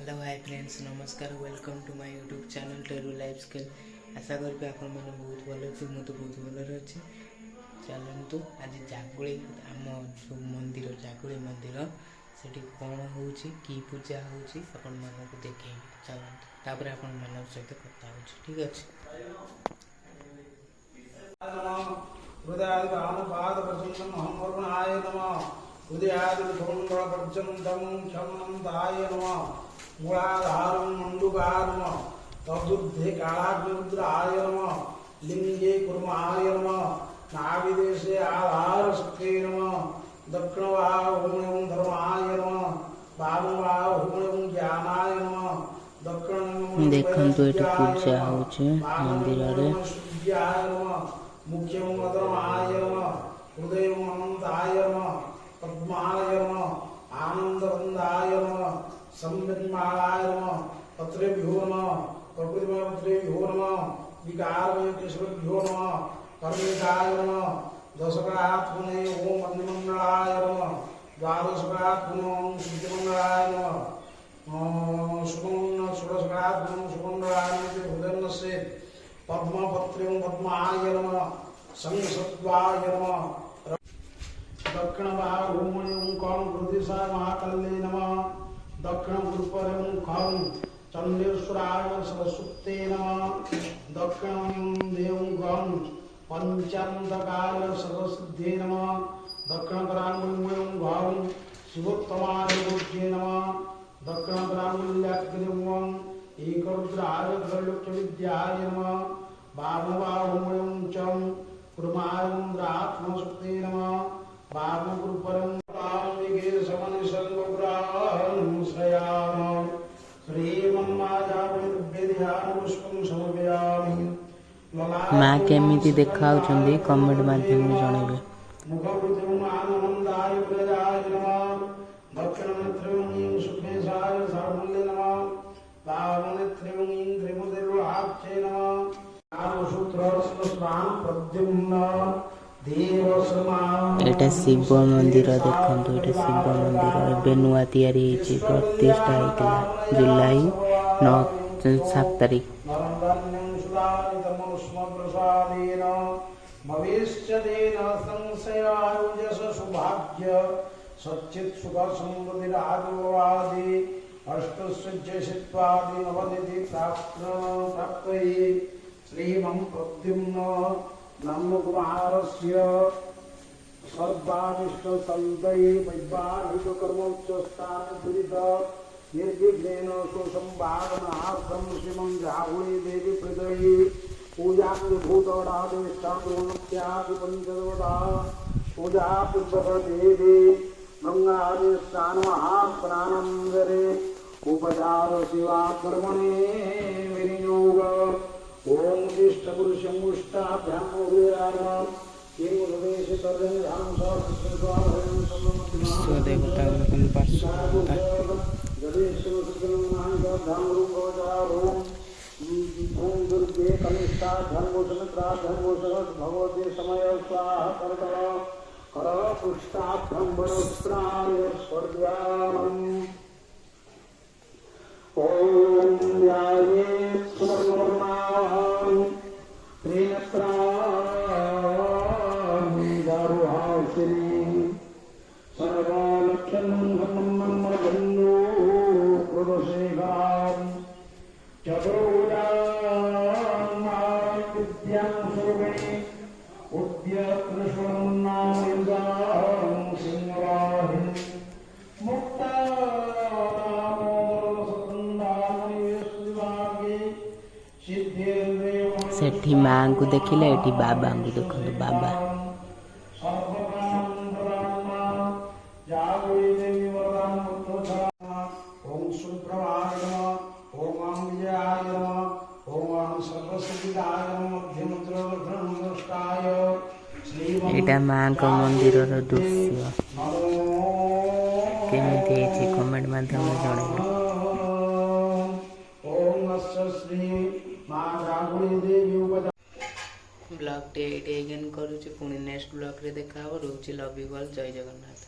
Hello hi friends नमस्कार welcome to my YouTube channel टेरू life skill. आशा करी आप बहुत भल अच्छे मुझे बहुत भल अच्छे। चलतु आज जागुड़ी आम जो मंदिर जागुड़ी मंदिर से कौन हो कि पूजा होपन मानक देखे चलतु तापर आपण मान सहित कथा हो ठीक अच्छे। मूलाधारं मंडूकाय नमः तदुर्धे कालाग्निरुद्राय नमः लिंगे कुर्माय नमः नाभिदेशे आधार शक्ते नमः दक्षिणवाह ओम धर्माय नमः वामवाह ओम ज्ञानाय नमः दक्षिण देखंतु एटी पूजा होचे मंदिर रे सूर्याय नमः मुख्यं धर्माय नमः हृदयं अनंताय नमः पद्माय नमः आनंदवंदाय नमः संविमाय नमः पत्रेभ्यो नमः प्रकृतिमय पत्रेभ्यो नमः विकारमय केशवेभ्यो नमः परमेकाय नमः दशकरात् पुनः ओम अन्नमंगलाय नमः द्वादशकरात् पुनः ओम सिद्धिमंगलाय नमः सुगुण षोडशकरात् पुनः सुगुणराय नमः हृदयस्य पद्मपत्रें पद्माय नमः संसद्वाय नमः दक्षिणवाह ओम कौम हृदयसाय महाकल्ले नमः दक्षिण गुरुपरं खं चंडेश्वराय सरस्वते नमः दक्षिणं देवं गं पंचमदकाय सर्वसिद्धे नमः दक्षिणकरांगुल्यं गं शिवोत्तमाय गुरुज्ञे नमः दक्षिणकरांगुल्याग्निवं एकरुद्राय त्रैलोक्य विद्याय नमः वामवाहुमयं चं कुर्मायन्द्रात्मशक्ते नमः वामगुरुपरं तामिगे समनि सर्वपुराणं श्रयामः माँ केमिति देखा कमेंट माध्यम जनइबे। एटा शिव मंदिर देखंतु एटा शिव मंदिर एबे नुआ तैयारी होईची प्रतिष्ठा होइतला जुलाई 7 तारीख। भविष्यदेन संशयायुजस सौभाग्य सच्चित् सुख समृद्धि राजवादी अष्टसिद्धित्वादि नवनिधि प्राप्तये श्रीमं प्रद्युम्न ब्रह्मकुमारस्य सर्वानिष्ट संतये वैवाहिक कर्मोच्चस्थान दुरित निर्विघ्नेन सुसंवादनार्थं श्रीमं जागुणी देवी प्रदये पूजाभूतवडादेष्टाद्रोणत्यादि पंचदेवता पूजा पुष्पदेवी गंगादि स्नान महास्नानं करे उपचार शिवा कर्मणे विनियोग ओम दिष्ट पुरुषं मुष्टाभ्यां उदयराम स्वदेवता दुर्गे कनिष्ठा धर्मोषमित्रा धर्मोषरस भगवते समय स्वाहा करतल कर पुष्टाभ्यं वरस्त्राय स्वर्गामम् ओम न्याये सुवर्णवर्णाः त्रिनेत्राः सेठी माँ को देखिले एठी बाबा को देखो बाबा एटा माँ का मंदिर दृश्य केमिति कमेंट माध्यम जनइबे। ब्लॉग टे एगेन करूँ पुणी नेक्स्ट ब्लॉग रे देखा रोचे लव यू ऑल जय जगन्नाथ।